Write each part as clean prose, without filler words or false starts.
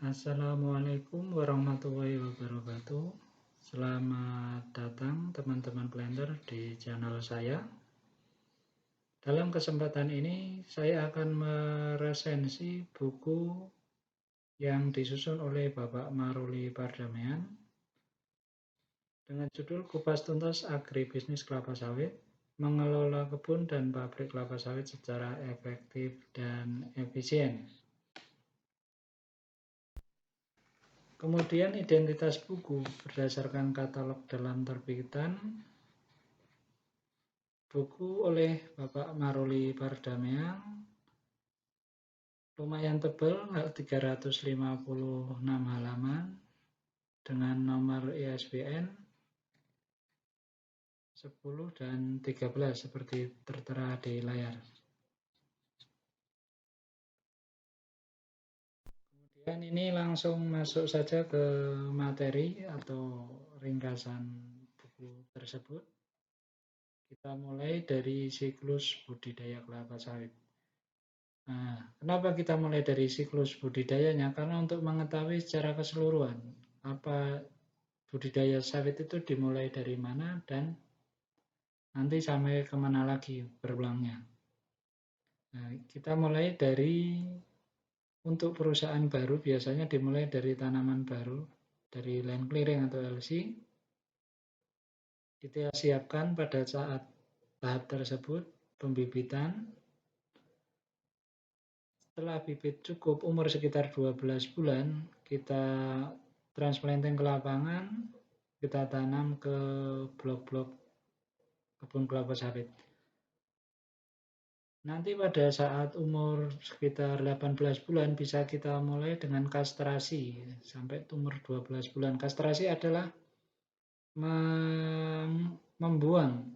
Assalamualaikum warahmatullahi wabarakatuh. Selamat datang teman-teman planter di channel saya. Dalam kesempatan ini saya akan meresensi buku yang disusun oleh Bapak Maruli Pardamaian dengan judul Kupas Tuntas Agribisnis Kelapa Sawit, Mengelola Kebun dan Pabrik Kelapa Sawit secara efektif dan efisien. Kemudian identitas buku berdasarkan katalog dalam terbitan buku oleh Bapak Maruli Pardamaian, lumayan tebal, 356 halaman dengan nomor ISBN 10 dan 13 seperti tertera di layar. Dan ini langsung masuk saja ke materi atau ringkasan buku tersebut. Kita mulai dari siklus budidaya kelapa sawit. Nah, kenapa kita mulai dari siklus budidayanya? Karena untuk mengetahui secara keseluruhan apa budidaya sawit itu dimulai dari mana dan nanti sampai kemana lagi berulangnya. Nah, kita mulai dari untuk perusahaan baru biasanya dimulai dari tanaman baru, dari land clearing atau LC. Kita siapkan pada saat tahap tersebut pembibitan. Setelah bibit cukup umur sekitar 12 bulan, kita transplanting ke lapangan, kita tanam ke blok-blok kebun kelapa sawit. Nanti pada saat umur sekitar 18 bulan bisa kita mulai dengan kastrasi sampai umur 12 bulan. Kastrasi adalah membuang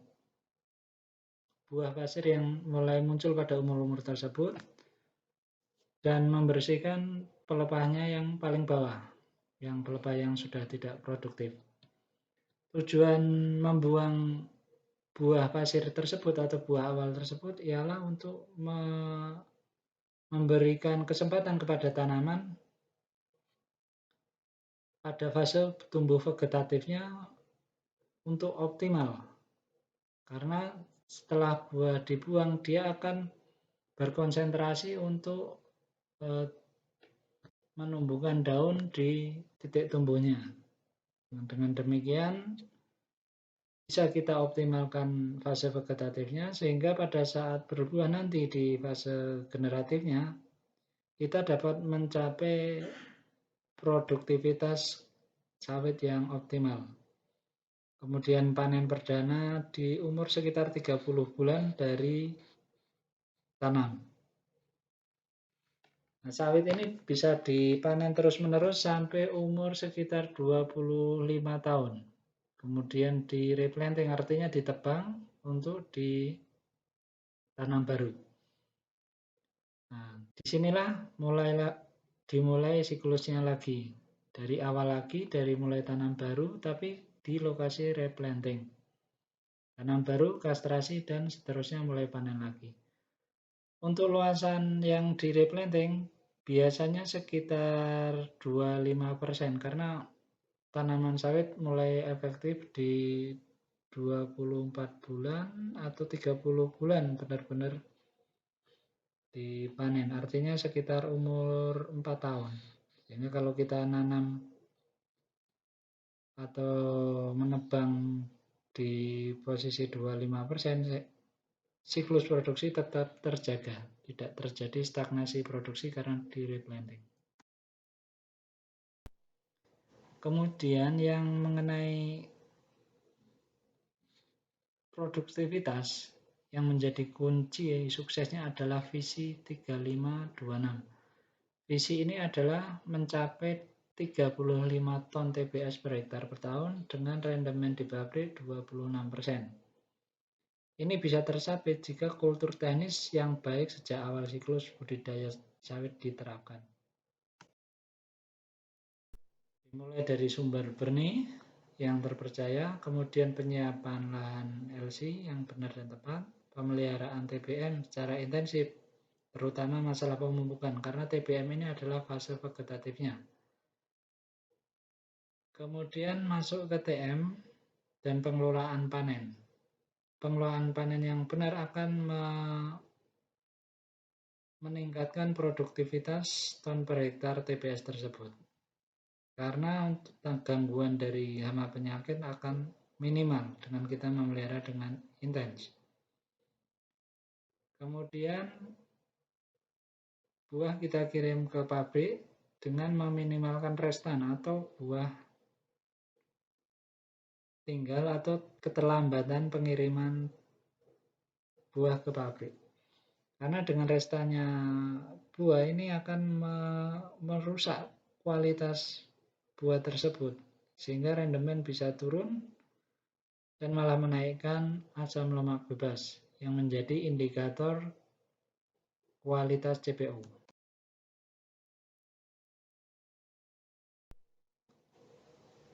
buah pasir yang mulai muncul pada umur-umur tersebut dan membersihkan pelepahnya yang paling bawah, yang pelepah yang sudah tidak produktif. Tujuan membuang buah pasir tersebut atau buah awal tersebut ialah untuk memberikan kesempatan kepada tanaman pada fase tumbuh vegetatifnya untuk optimal. Karena setelah buah dibuang, dia akan berkonsentrasi untuk menumbuhkan daun di titik tumbuhnya. Dengan demikian bisa kita optimalkan fase vegetatifnya sehingga pada saat berbuah nanti di fase generatifnya kita dapat mencapai produktivitas sawit yang optimal. Kemudian panen perdana di umur sekitar 30 bulan dari tanam. Nah, sawit ini bisa dipanen terus-menerus sampai umur sekitar 25 tahun. Kemudian di replanting artinya ditebang untuk ditanam baru. Nah, disinilah dimulai siklusnya lagi. Dari awal lagi, dari mulai tanam baru, tapi di lokasi replanting. Tanam baru, kastrasi, dan seterusnya mulai panen lagi. Untuk luasan yang di replanting biasanya sekitar 25% karena tanaman sawit mulai efektif di 24 bulan atau 30 bulan benar-benar dipanen. Artinya sekitar umur 4 tahun. Jadi kalau kita nanam atau menebang di posisi 25%, siklus produksi tetap terjaga, tidak terjadi stagnasi produksi karena di replanting. Kemudian yang mengenai produktivitas yang menjadi kunci suksesnya adalah visi 3526. Visi ini adalah mencapai 35 ton TBS per hektar per tahun dengan rendemen di pabrik 26%. Ini bisa tercapai jika kultur teknis yang baik sejak awal siklus budidaya sawit diterapkan. Dimulai dari sumber benih yang terpercaya, kemudian penyiapan lahan LC yang benar dan tepat, pemeliharaan TBM secara intensif, terutama masalah pemupukan, karena TBM ini adalah fase vegetatifnya. Kemudian masuk ke TM dan pengelolaan panen. Pengelolaan panen yang benar akan meningkatkan produktivitas ton per hektar TBS tersebut. Karena gangguan dari hama penyakit akan minimal dengan kita memelihara dengan intens. Kemudian buah kita kirim ke pabrik dengan meminimalkan restan atau buah tinggal atau keterlambatan pengiriman buah ke pabrik. Karena dengan restanya buah ini akan merusak kualitas buah tersebut, sehingga rendemen bisa turun dan malah menaikkan asam lemak bebas yang menjadi indikator kualitas CPO.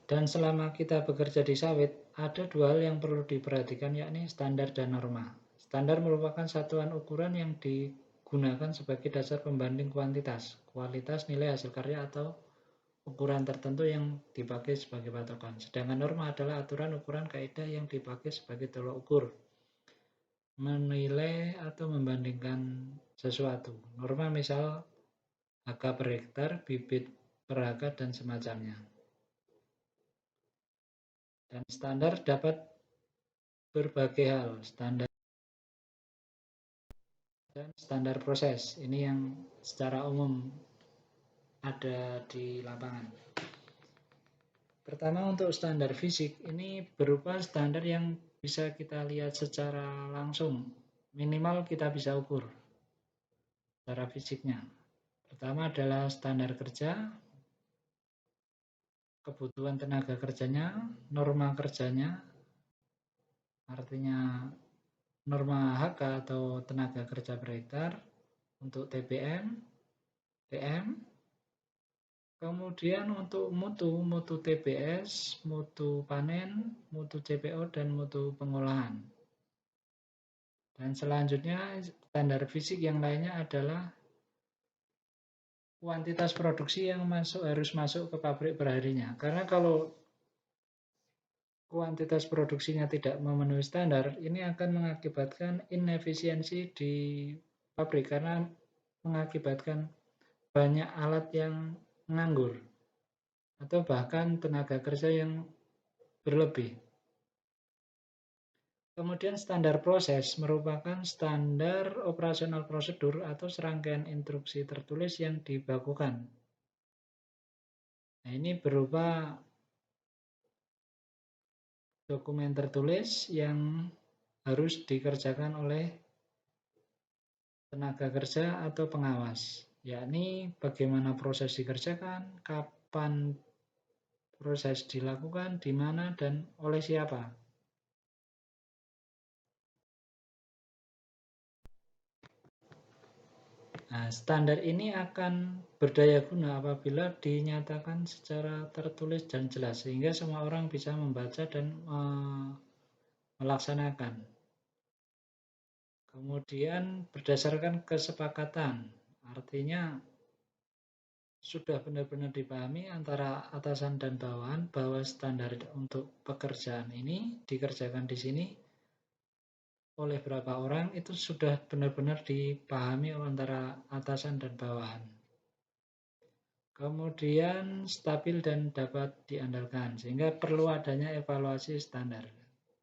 Dan selama kita bekerja di sawit, ada dua hal yang perlu diperhatikan, yakni standar dan norma. Standar merupakan satuan ukuran yang digunakan sebagai dasar pembanding kualitas nilai hasil karya atau ukuran tertentu yang dipakai sebagai patokan. Sedangkan norma adalah aturan ukuran kaidah yang dipakai sebagai tolok ukur, menilai atau membandingkan sesuatu. Norma misal harga per hektar, bibit per hakar, dan semacamnya. Dan standar dapat berbagai hal, standar proses. Ini yang secara umum ada di lapangan. Pertama, untuk standar fisik, ini berupa standar yang bisa kita lihat secara langsung. Minimal kita bisa ukur secara fisiknya. Pertama adalah standar kerja, kebutuhan tenaga kerjanya, norma kerjanya, artinya norma HK atau tenaga kerja per hektar untuk TBM, TM. Kemudian untuk mutu TBS, mutu panen, mutu CPO, dan mutu pengolahan. Dan selanjutnya standar fisik yang lainnya adalah kuantitas produksi yang harus masuk ke pabrik perharinya. Karena kalau kuantitas produksinya tidak memenuhi standar, ini akan mengakibatkan inefisiensi di pabrik karena mengakibatkan banyak alat yang nganggur atau bahkan tenaga kerja yang berlebih. Kemudian standar proses merupakan standar operasional prosedur atau serangkaian instruksi tertulis yang dibakukan. Nah, ini berupa dokumen tertulis yang harus dikerjakan oleh tenaga kerja atau pengawas, yakni bagaimana proses dikerjakan, kapan proses dilakukan, di mana, dan oleh siapa. Nah, standar ini akan berdaya guna apabila dinyatakan secara tertulis dan jelas, sehingga semua orang bisa membaca dan melaksanakan. Kemudian berdasarkan kesepakatan, artinya sudah benar-benar dipahami antara atasan dan bawahan bahwa standar untuk pekerjaan ini dikerjakan di sini oleh berapa orang, itu sudah benar-benar dipahami antara atasan dan bawahan. Kemudian stabil dan dapat diandalkan, sehingga perlu adanya evaluasi standar.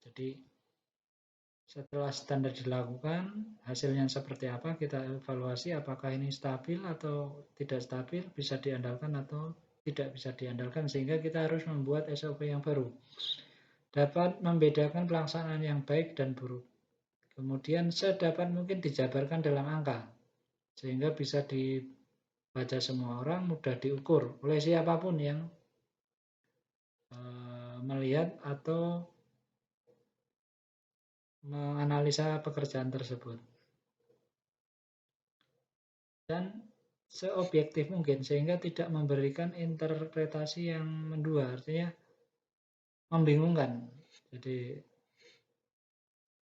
Jadi setelah standar dilakukan, hasilnya seperti apa, kita evaluasi apakah ini stabil atau tidak stabil, bisa diandalkan atau tidak bisa diandalkan, sehingga kita harus membuat SOP yang baru. Dapat membedakan pelaksanaan yang baik dan buruk. Kemudian sedapat mungkin dijabarkan dalam angka, sehingga bisa dibaca semua orang, mudah diukur oleh siapapun yang melihat atau menganalisa pekerjaan tersebut. Dan seobjektif mungkin, sehingga tidak memberikan interpretasi yang mendua, artinya membingungkan. Jadi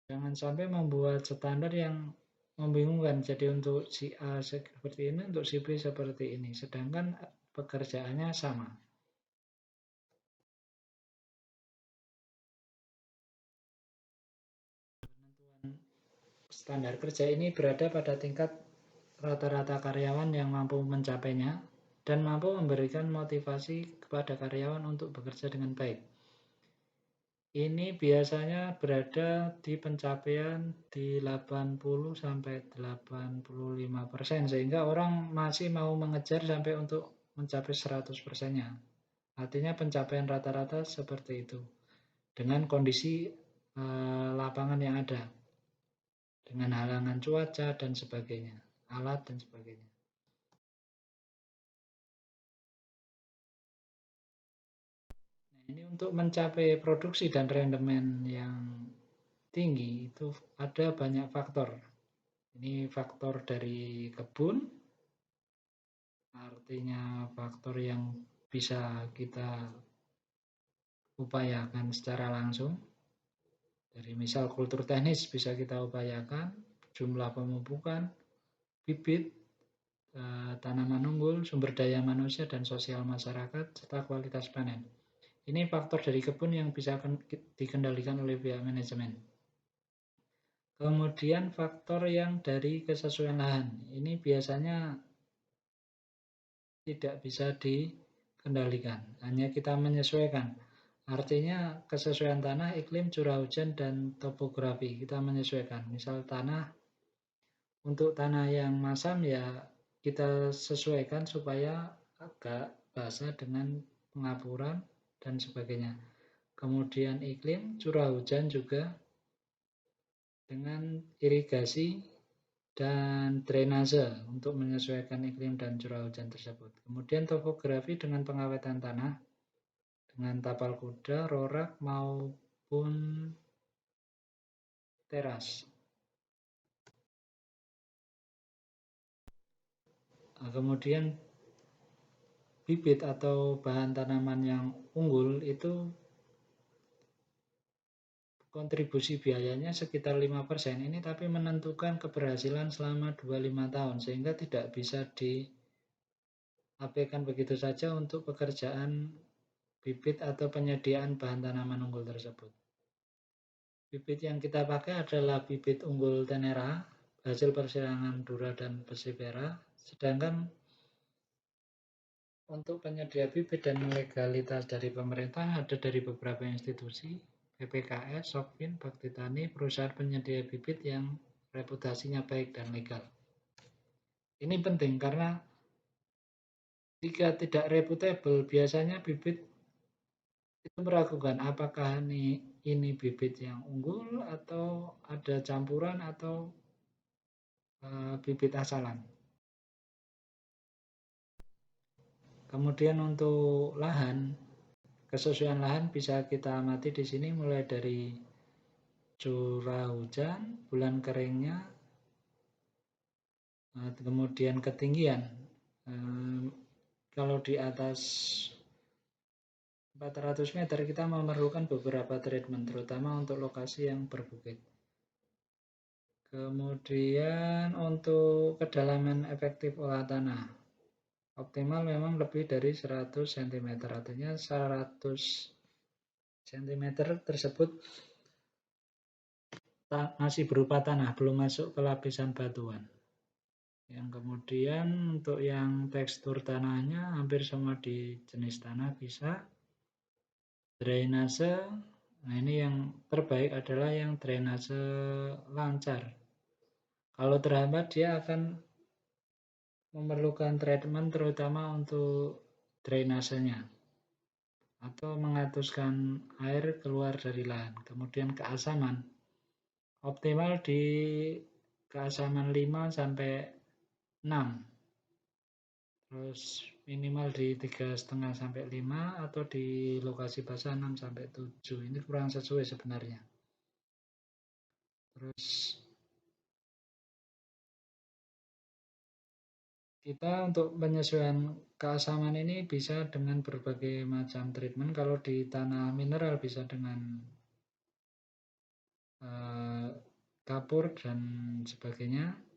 jangan sampai membuat standar yang membingungkan. Jadi untuk si A seperti ini, untuk si B seperti ini, sedangkan pekerjaannya sama. standar kerja ini berada pada tingkat rata-rata karyawan yang mampu mencapainya dan mampu memberikan motivasi kepada karyawan untuk bekerja dengan baik. Ini biasanya berada di pencapaian di 80-85%, sehingga orang masih mau mengejar sampai untuk mencapai 100%-nya. Artinya pencapaian rata-rata seperti itu dengan kondisi lapangan yang ada, dengan halangan cuaca dan sebagainya, alat dan sebagainya. Ini untuk mencapai produksi dan rendemen yang tinggi itu ada banyak faktor. Ini faktor dari kebun, artinya faktor yang bisa kita upayakan secara langsung. Dari misal kultur teknis bisa kita upayakan, jumlah pemupukan, bibit, tanaman unggul, sumber daya manusia dan sosial masyarakat, serta kualitas panen. Ini faktor dari kebun yang bisa dikendalikan oleh pihak manajemen. Kemudian faktor yang dari kesesuaian lahan. Ini biasanya tidak bisa dikendalikan, hanya kita menyesuaikan. Artinya kesesuaian tanah, iklim, curah hujan, dan topografi kita menyesuaikan. Misal tanah, untuk tanah yang masam ya kita sesuaikan supaya agak basah dengan pengapuran dan sebagainya. Kemudian iklim, curah hujan juga dengan irigasi dan drainase untuk menyesuaikan iklim dan curah hujan tersebut. Kemudian topografi dengan pengawetan tanah dengan tapal kuda, rorak maupun teras. Kemudian bibit atau bahan tanaman yang unggul itu kontribusi biayanya sekitar 5% ini, tapi menentukan keberhasilan selama 25 tahun sehingga tidak bisa diabaikan begitu saja untuk pekerjaan bibit atau penyediaan bahan tanaman unggul tersebut. Bibit yang kita pakai adalah bibit unggul Tenera, hasil persilangan Dura dan Persipera, sedangkan untuk penyedia bibit dan legalitas dari pemerintah ada dari beberapa institusi, BPKS, Sokvin, Bakti Tani, perusahaan penyedia bibit yang reputasinya baik dan legal. Ini penting karena jika tidak reputable, biasanya bibit itu meragukan apakah ini bibit yang unggul atau ada campuran atau bibit asalan. Kemudian untuk lahan, kesesuaian lahan bisa kita amati di sini mulai dari curah hujan, bulan keringnya, kemudian ketinggian. Kalau di atas 400 meter kita memerlukan beberapa treatment, terutama untuk lokasi yang berbukit. Kemudian untuk kedalaman efektif olah tanah, optimal memang lebih dari 100 cm, artinya 100 cm tersebut masih berupa tanah, belum masuk ke lapisan batuan. Yang kemudian untuk yang tekstur tanahnya hampir semua di jenis tanah bisa. Drainase, nah ini yang terbaik adalah yang drainase lancar. Kalau terhambat dia akan memerlukan treatment terutama untuk drainasenya atau mengatuskan air keluar dari lahan. Kemudian keasaman, optimal di keasaman 5 sampai 6. Terus minimal di 3,5 sampai 5 atau di lokasi basah 6 sampai 7. Ini kurang sesuai sebenarnya. Terus kita untuk penyesuaian keasaman ini bisa dengan berbagai macam treatment. Kalau di tanah mineral bisa dengan kapur dan sebagainya.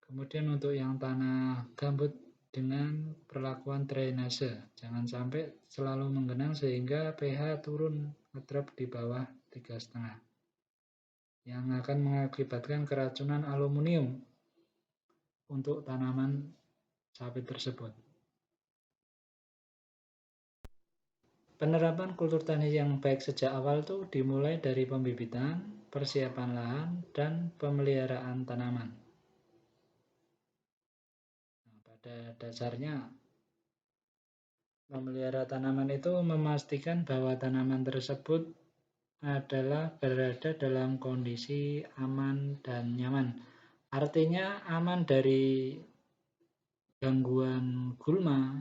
Kemudian untuk yang tanah gambut dengan perlakuan drainase. Jangan sampai selalu menggenang sehingga pH turun ngedrop di bawah 3,5. yang akan mengakibatkan keracunan aluminium untuk tanaman sawit tersebut. Penerapan kultur tani yang baik sejak awal itu dimulai dari pembibitan, persiapan lahan, dan pemeliharaan tanaman. Nah, pada dasarnya, memelihara tanaman itu memastikan bahwa tanaman tersebut adalah berada dalam kondisi aman dan nyaman. Artinya aman dari gangguan gulma,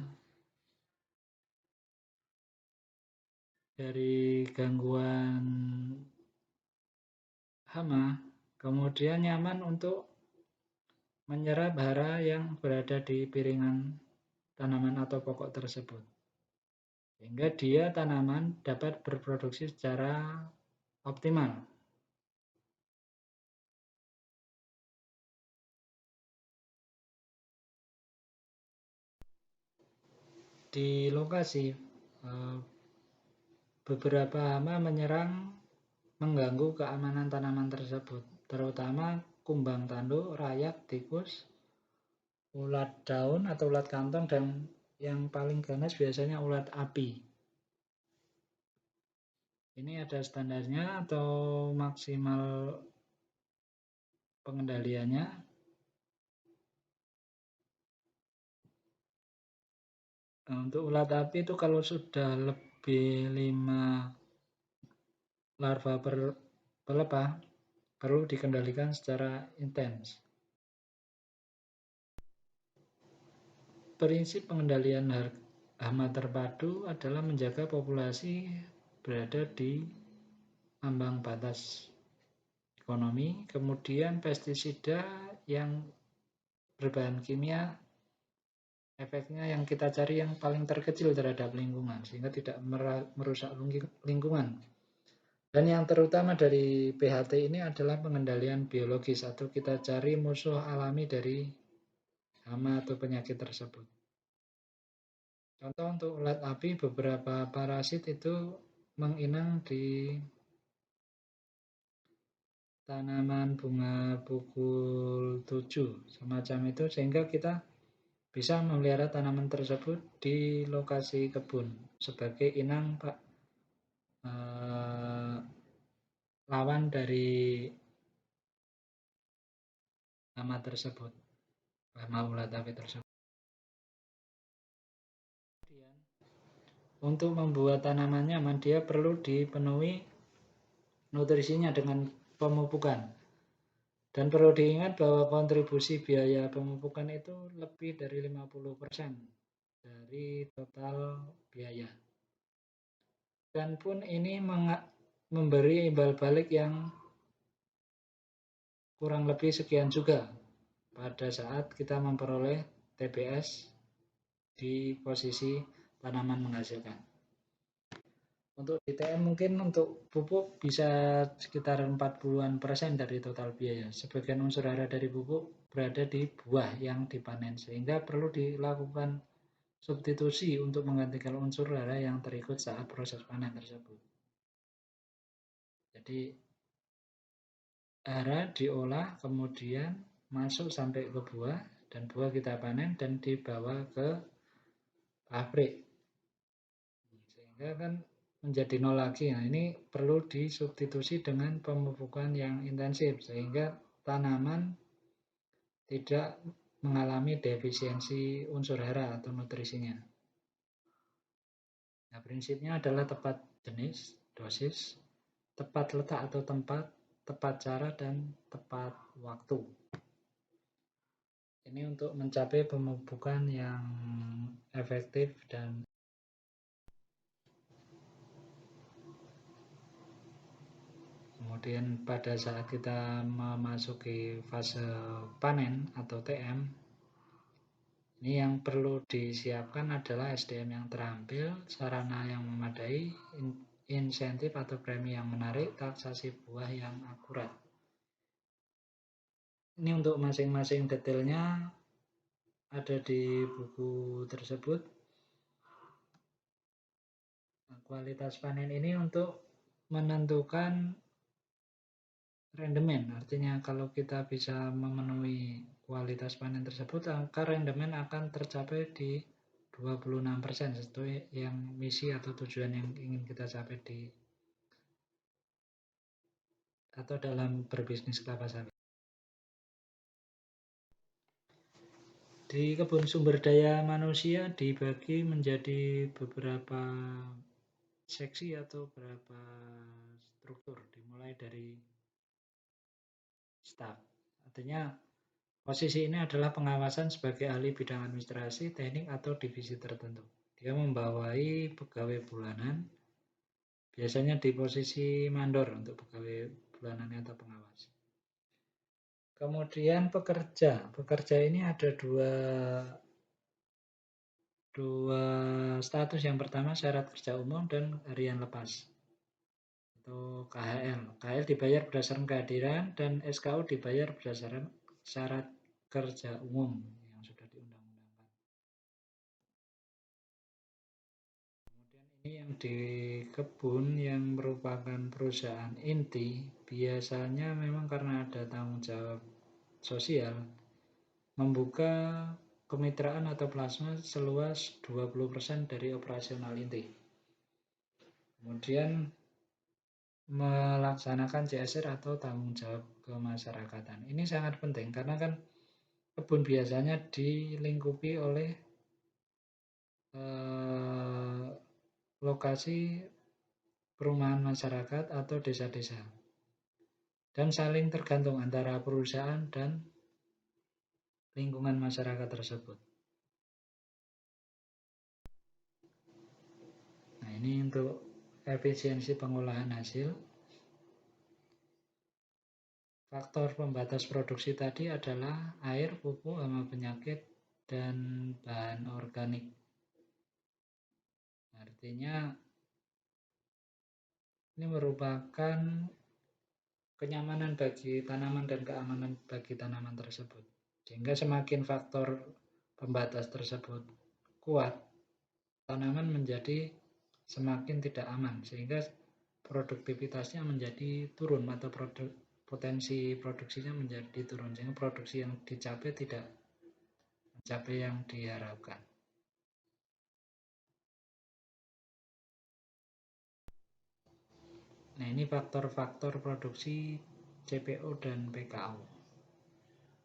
dari gangguan hama, kemudian nyaman untuk menyerap hara yang berada di piringan tanaman atau pokok tersebut. Sehingga dia tanaman dapat berproduksi secara optimal. Di lokasi, beberapa hama menyerang mengganggu keamanan tanaman tersebut, terutama kumbang tanduk, rayap, tikus, ulat daun atau ulat kantong, dan yang paling ganas biasanya ulat api. Ini ada standarnya atau maksimal pengendaliannya. Nah, untuk ulat api itu kalau sudah lebih 5 larva per pelepah, perlu dikendalikan secara intens. Prinsip pengendalian hama terpadu adalah menjaga populasi berada di ambang batas ekonomi, kemudian pestisida yang berbahan kimia, efeknya yang kita cari yang paling terkecil terhadap lingkungan, sehingga tidak merusak lingkungan. Dan yang terutama dari PHT ini adalah pengendalian biologis, atau kita cari musuh alami dari hama atau penyakit tersebut. Contoh untuk ulat api, beberapa parasit itu menginang di tanaman bunga pukul 7, semacam itu, sehingga kita bisa memelihara tanaman tersebut di lokasi kebun sebagai inang lawan dari hama tersebut, hama ulat api tersebut. Untuk membuat tanaman nyaman, dia perlu dipenuhi nutrisinya dengan pemupukan. Dan perlu diingat bahwa kontribusi biaya pemupukan itu lebih dari 50% dari total biaya. Dan pun ini memberi imbal balik yang kurang lebih sekian juga pada saat kita memperoleh TBS di posisi tanaman menghasilkan. Untuk DTM mungkin untuk pupuk bisa sekitar 40% dari total biaya. Sebagian unsur hara dari pupuk berada di buah yang dipanen, sehingga perlu dilakukan substitusi untuk menggantikan unsur hara yang terikut saat proses panen tersebut. Jadi hara diolah, kemudian masuk sampai ke buah, dan buah kita panen dan dibawa ke pabrik. Sehingga kan menjadi nol lagi. Nah, ini perlu disubstitusi dengan pemupukan yang intensif sehingga tanaman tidak mengalami defisiensi unsur hara atau nutrisinya. Nah, prinsipnya adalah tepat jenis, dosis, tepat letak atau tempat, tepat cara, dan tepat waktu. Ini untuk mencapai pemupukan yang efektif dan kemudian pada saat kita memasuki fase panen atau TM, ini yang perlu disiapkan adalah SDM yang terampil, sarana yang memadai, insentif atau premi yang menarik, taksasi buah yang akurat. Ini untuk masing-masing detailnya ada di buku tersebut. Kualitas panen ini untuk menentukan rendemen. Artinya kalau kita bisa memenuhi kualitas panen tersebut, angka rendemen akan tercapai di 26% sesuai yang misi atau tujuan yang ingin kita capai atau dalam berbisnis kelapa sawit. Di kebun sumber daya manusia dibagi menjadi beberapa seksi atau beberapa struktur, dimulai dari staf. Artinya posisi ini adalah pengawasan sebagai ahli bidang administrasi, teknik, atau divisi tertentu. Dia membawai pegawai bulanan, biasanya di posisi mandor untuk pegawai bulanan atau pengawas. Kemudian pekerja. Pekerja ini ada dua status. Yang pertama syarat kerja umum dan harian lepas atau KHL. KHL dibayar berdasarkan kehadiran dan SKU dibayar berdasarkan syarat kerja umum yang sudah diundang-undangkan. Kemudian ini yang di kebun yang merupakan perusahaan inti, biasanya memang karena ada tanggung jawab sosial, membuka kemitraan atau plasma seluas 20% dari operasional inti. Kemudian melaksanakan CSR atau tanggung jawab kemasyarakatan. Ini sangat penting karena kan kebun biasanya dilingkupi oleh lokasi perumahan masyarakat atau desa-desa dan saling tergantung antara perusahaan dan lingkungan masyarakat tersebut. Nah, ini untuk efisiensi pengolahan hasil. Faktor pembatas produksi tadi adalah air, pupuk, hama penyakit, dan bahan organik. Artinya ini merupakan kenyamanan bagi tanaman dan keamanan bagi tanaman tersebut. Sehingga semakin faktor pembatas tersebut kuat, tanaman menjadi semakin tidak aman, sehingga produktivitasnya menjadi turun atau potensi produksinya menjadi turun, sehingga produksi yang dicapai tidak mencapai yang diharapkan. Nah, ini faktor-faktor produksi CPO dan PKO.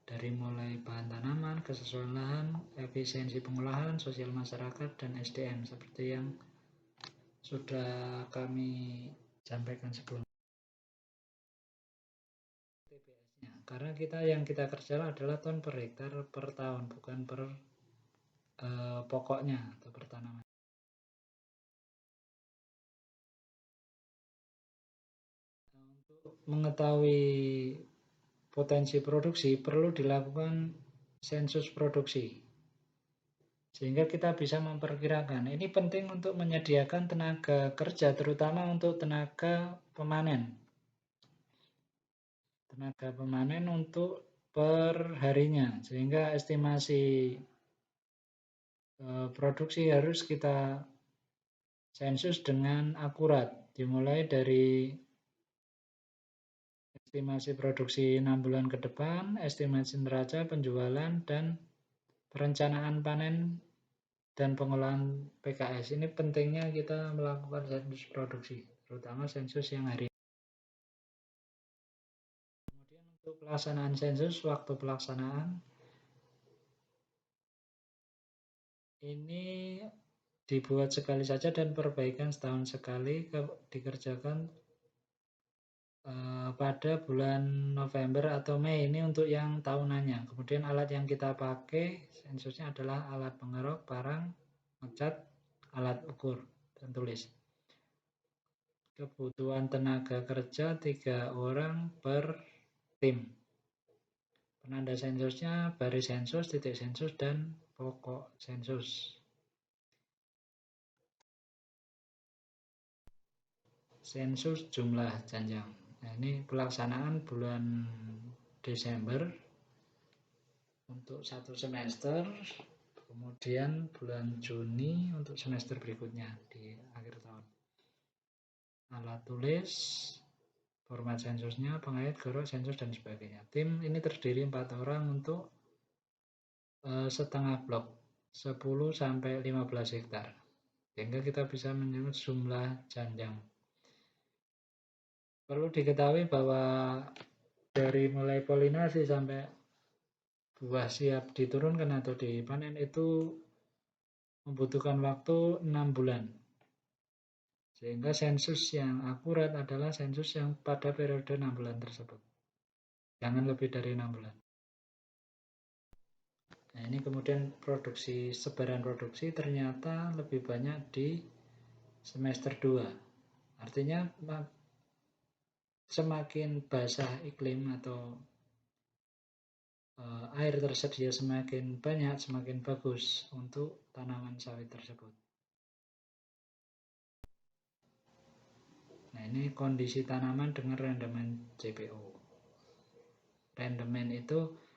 Dari mulai bahan tanaman, kesesuaian lahan, efisiensi pengolahan, sosial masyarakat, dan SDM seperti yang sudah kami sampaikan sebelumnya. TBS-nya, karena yang kita kerja adalah ton per hektar per tahun, bukan per pokoknya atau per tanaman. Untuk mengetahui potensi produksi perlu dilakukan sensus produksi, sehingga kita bisa memperkirakan. Ini penting untuk menyediakan tenaga kerja, terutama untuk tenaga pemanen. Tenaga pemanen untuk per harinya, sehingga estimasi produksi harus kita sensus dengan akurat, dimulai dari estimasi produksi 6 bulan ke depan, estimasi neraca, penjualan, dan perencanaan panen dan pengolahan PKS. Ini pentingnya kita melakukan sensus produksi, terutama sensus yang hari. Kemudian untuk pelaksanaan sensus, waktu pelaksanaan ini dibuat sekali saja dan perbaikan setahun sekali, dikerjakan pada bulan November atau Mei, ini untuk yang tahunannya. Kemudian alat yang kita pakai sensusnya adalah alat pengerok, parang, ngecat, alat ukur dan tulis. Kebutuhan tenaga kerja 3 orang per tim. Penanda sensusnya baris sensus, titik sensus, dan pokok sensus. Sensus jumlah janjang. Nah, ini pelaksanaan bulan Desember untuk 1 semester, kemudian bulan Juni untuk semester berikutnya di akhir tahun. Alat tulis, format sensusnya, pengait, gerok, sensus, dan sebagainya. Tim ini terdiri 4 orang untuk setengah blok, 10-15 hektar. Sehingga kita bisa menyebut jumlah janjang. Perlu diketahui bahwa dari mulai polinasi sampai buah siap diturunkan atau dipanen itu membutuhkan waktu 6 bulan. Sehingga sensus yang akurat adalah sensus yang pada periode 6 bulan tersebut. Jangan lebih dari 6 bulan. Nah, ini kemudian sebaran produksi ternyata lebih banyak di semester 2. Artinya semakin basah iklim atau air tersedia semakin banyak, semakin bagus untuk tanaman sawit tersebut. Nah, ini kondisi tanaman dengan rendemen CPO. Rendemen itu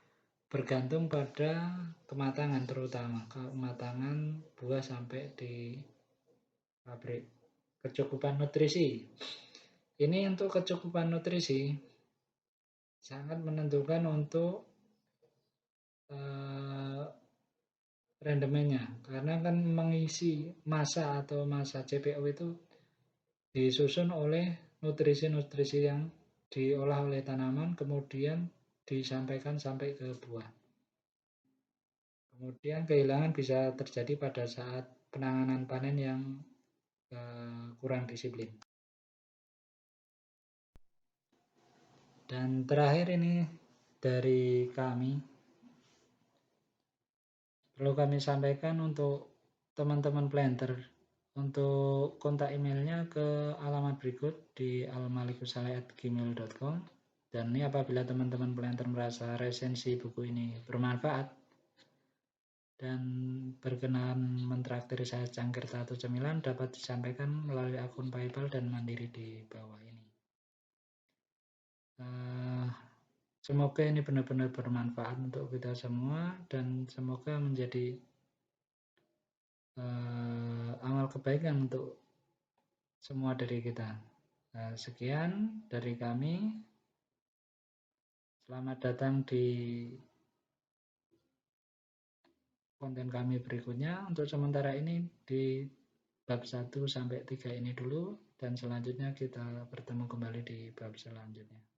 bergantung pada kematangan, terutama kematangan buah sampai di pabrik. Kecukupan nutrisi. Ini untuk kecukupan nutrisi sangat menentukan untuk rendemennya, karena kan mengisi massa atau massa CPO itu disusun oleh nutrisi-nutrisi yang diolah oleh tanaman, kemudian disampaikan sampai ke buah. Kemudian kehilangan bisa terjadi pada saat penanganan panen yang kurang disiplin. Dan terakhir ini dari kami, perlu kami sampaikan untuk teman-teman planter, untuk kontak emailnya ke alamat berikut di almalikussaleh@gmail.com. Dan ini apabila teman-teman planter merasa resensi buku ini bermanfaat dan berkenan mentraktir saya cangkir tato cemilan, dapat disampaikan melalui akun PayPal dan Mandiri di bawah ini. Semoga ini benar-benar bermanfaat untuk kita semua dan semoga menjadi amal kebaikan untuk semua dari kita. Sekian dari kami. Selamat datang di konten kami berikutnya. Untuk sementara ini di bab 1 sampai 3 ini dulu, dan selanjutnya kita bertemu kembali di bab selanjutnya.